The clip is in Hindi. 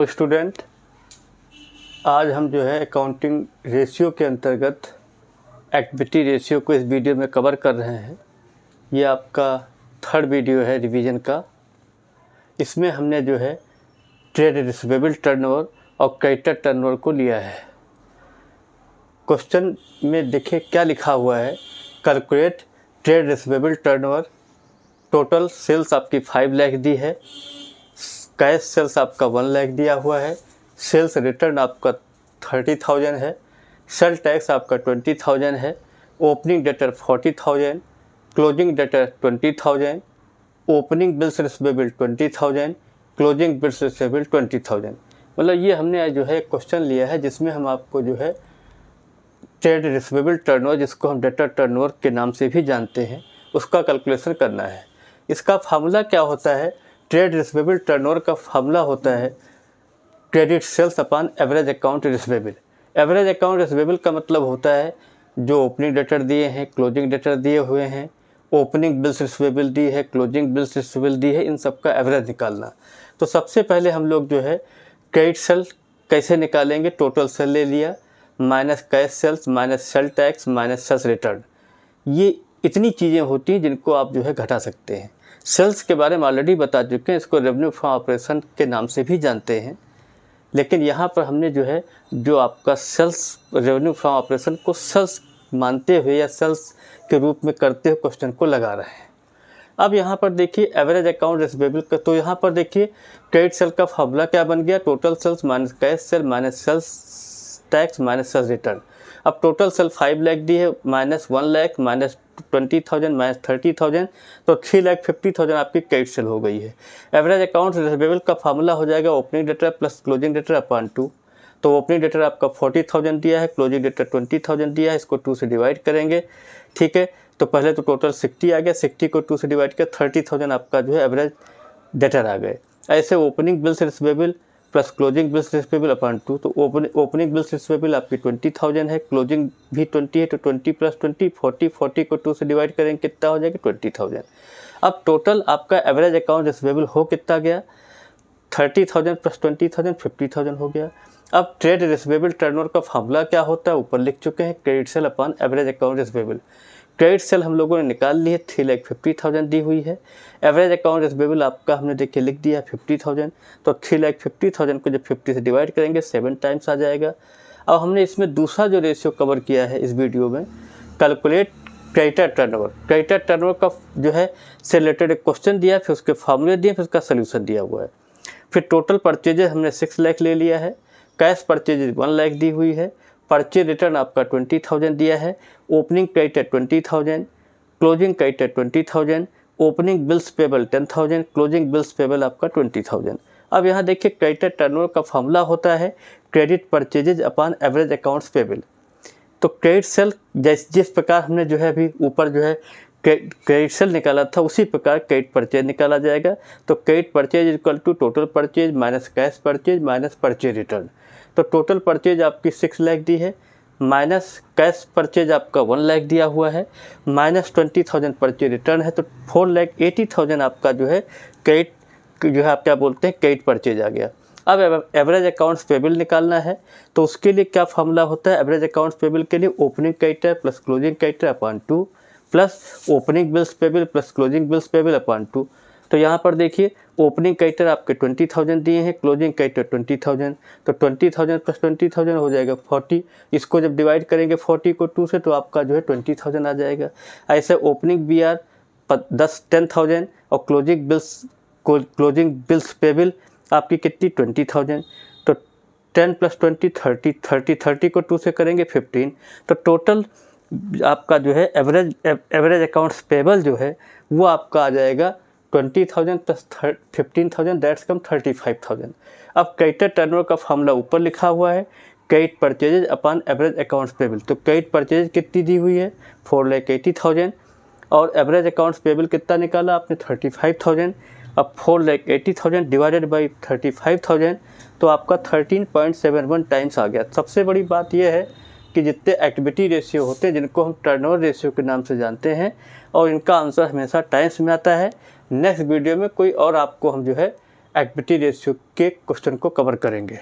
तो स्टूडेंट, आज हम जो है अकाउंटिंग रेशियो के अंतर्गत एक्टिविटी रेशियो को इस वीडियो में कवर कर रहे हैं। ये आपका थर्ड वीडियो है रिवीजन का। इसमें हमने जो है ट्रेड रिसीवेबल टर्नओवर और क्रेडिटर टर्नओवर को लिया है। क्वेश्चन में देखिए क्या लिखा हुआ है, calculate trade receivable turnover. Total sales आपकी 5 लाख दी है, कैश सेल्स आपका 1 लाख दिया हुआ है, सेल्स रिटर्न आपका 30,000 है, सेल टैक्स आपका 20,000 है, opening debtor 40,000, closing debtor 20,000, opening bills receivable 20,000, closing bills receivable 20,000। मतलब ये हमने जो है क्वेश्चन लिया है जिसमें हम आपको जो है ट्रेड रिसीवेबल टर्नओवर, जिसको हम डेटर टर्नओवर के नाम से भी जानते हैं, उसका कैलकुलेशन करना है। इसका फार्मूला क्या होता है? ट्रेड रिसीवेबल टर्नओवर का फार्मूला होता है credit sales upon average account receivable. Average account receivable का मतलब होता है जो ओपनिंग डेटर दिए हैं, क्लोजिंग डेटर दिए हुए हैं, ओपनिंग बिल्स रिसीवेबल दी है, क्लोजिंग बिल्स रिसीवेबल दी है, इन सब का एवरेज निकालना। तो सबसे पहले हम लोग जो है क्रेडिट सेल कैसे निकालेंगे? टोटल सेल ले लिया minus cash sales minus sale tax minus sales return. ये इतनी चीज़ें होती हैं जिनको आप जो है घटा सकते हैं। सेल्स के बारे में ऑलरेडी बता चुके हैं, इसको रेवेन्यू फ्रॉम ऑपरेशन के नाम से भी जानते हैं, लेकिन यहाँ पर हमने जो है जो आपका सेल्स रेवेन्यू फ्रॉम ऑपरेशन को सेल्स मानते हुए या सेल्स के रूप में करते हुए क्वेश्चन को लगा रहे हैं। अब यहाँ पर देखिए एवरेज अकाउंट रिसीवेबल का, तो यहाँ पर देखिए क्रेडिट सेल का फार्मूला क्या बन गया? Total sales minus cash sale minus sales tax minus sales return. अब टोटल सेल 5 लाख दी है, माइनस 1 लाख माइनस 20,000 माइनस 30,000, तो 3,50,000 आपकी क्रेडिट सेल हो गई है। एवरेज अकाउंट रिसीवेबल का फार्मूला हो जाएगा opening debtor plus closing debtor upon 2। तो ओपनिंग डेटर आपका 40,000 दिया है, क्लोजिंग डेटर 20,000 दिया है, इसको 2 से डिवाइड करेंगे। ठीक है, तो पहले तो टोटल 60 आ गया, 60 को 2 से डिवाइड किया, 30,000 आपका जो है एवरेज डेटर आ गए। ऐसे opening bills receivable plus closing bills receivable upon 2, तो ओपनिंग बिल्स रिसीवेबल आपकी 20,000 है, क्लोजिंग भी 20 है, तो 20 प्लस 20 40 को 2 से डिवाइड करेंगे, कितना हो जाएगा? 20,000। अब टोटल आपका एवरेज अकाउंट रिसीवेबल हो कितना गया? 30,000 प्लस 20,000 50,000 हो गया। अब ट्रेड रिसीवेबल टर्नओवर का फार्मूला क्या होता है ऊपर लिख चुके हैं, credit sale upon average account receivable. Credit sale हम लोगों ने निकाल ली है, 3,50,000 दी हुई है। एवरेज अकाउंट रिसीवेबल आपका हमने देखिए लिख दिया 50,000, तो 3,50,000 को जब 50 से डिवाइड करेंगे 7 टाइम्स आ जाएगा। अब हमने इसमें दूसरा जो रेशियो कवर किया है इस वीडियो में, calculate creditor turnover. Creditor turnover का जो है से रिलेटेड एक क्वेश्चन दिया है, फिर उसके फार्मूले दिए, फिर उसका सोल्यूशन दिया हुआ है। फिर टोटल परचेजेज हमने 6 लाख ले लिया है, कैश परचेजेज 1 लाख दी हुई है, परचेज रिटर्न आपका 20,000 दिया है, opening creditor 20,000, closing creditor 20,000, opening bills payable 10,000, closing bills payable आपका 20,000। अब यहाँ देखिए क्रेडिटर टर्नओवर का फार्मूला होता है credit purchases upon average accounts payable. तो क्रेडिट सेल जिस प्रकार हमने जो है अभी ऊपर जो है क्रेडिट सेल निकाला था, उसी प्रकार क्रेडिट परचेज निकाला जाएगा। तो credit purchase equal to total purchase minus cash purchase minus purchase return. तो टोटल परचेज आपकी 6 लाख दी है, माइनस कैश परचेज आपका 1 लाख दिया हुआ है, माइनस 20,000 परचेज रिटर्न है, तो 4,80,000 आपका जो है क्रेडिट जो है आप क्या बोलते हैं क्रेडिट परचेज आ गया। अब एवरेज अकाउंट्स पेबल निकालना है, तो उसके लिए क्या फार्मूला होता है? एवरेज अकाउंट्स पेबल के लिए opening creditor plus closing creditor upon 2 plus opening bills payable plus closing bills payable upon 2। तो यहाँ पर देखिए ओपनिंग क्रेडिटर आपके 20,000 दिए हैं, क्लोजिंग क्रेडिटर 20,000, तो 20,000 प्लस 20,000 हो जाएगा 40। इसको जब डिवाइड करेंगे 40 को 2 से, तो आपका जो है 20,000 आ जाएगा। ऐसे ओपनिंग BR 10,000 और क्लोजिंग बिल्स पेबल आपकी कितनी? 20,000। तो 10 प्लस 20 30 को 2 से करेंगे 15। तो टोटल आपका जो है एवरेज अकाउंट्स पेबल जो है वो आपका आ जाएगा 20,000 प्लस 15,000, दैट्स कम 35,000। अब क्रेडिटर टर्नओवर का फार्मूला ऊपर लिखा हुआ है credit purchases upon average accounts payable. तो क्रेडिट परचेज कितनी दी हुई है? 4,80,000, और एवरेज अकाउंट्स पेबल कितना निकाला आपने? 35,000। अब 4,80,000 डिवाइडेड बाई 35,000, तो आपका 13.71 टाइम्स आ गया। सबसे बड़ी बात यह है कि जितने एक्टिविटी रेशियो होते हैं जिनको हम टर्नओवर रेशियो के नाम से जानते हैं, और इनका आंसर हमेशा टाइम्स में आता है। नेक्स्ट वीडियो में कोई और आपको हम जो है इक्विटी रेशियो के क्वेश्चन को कवर करेंगे।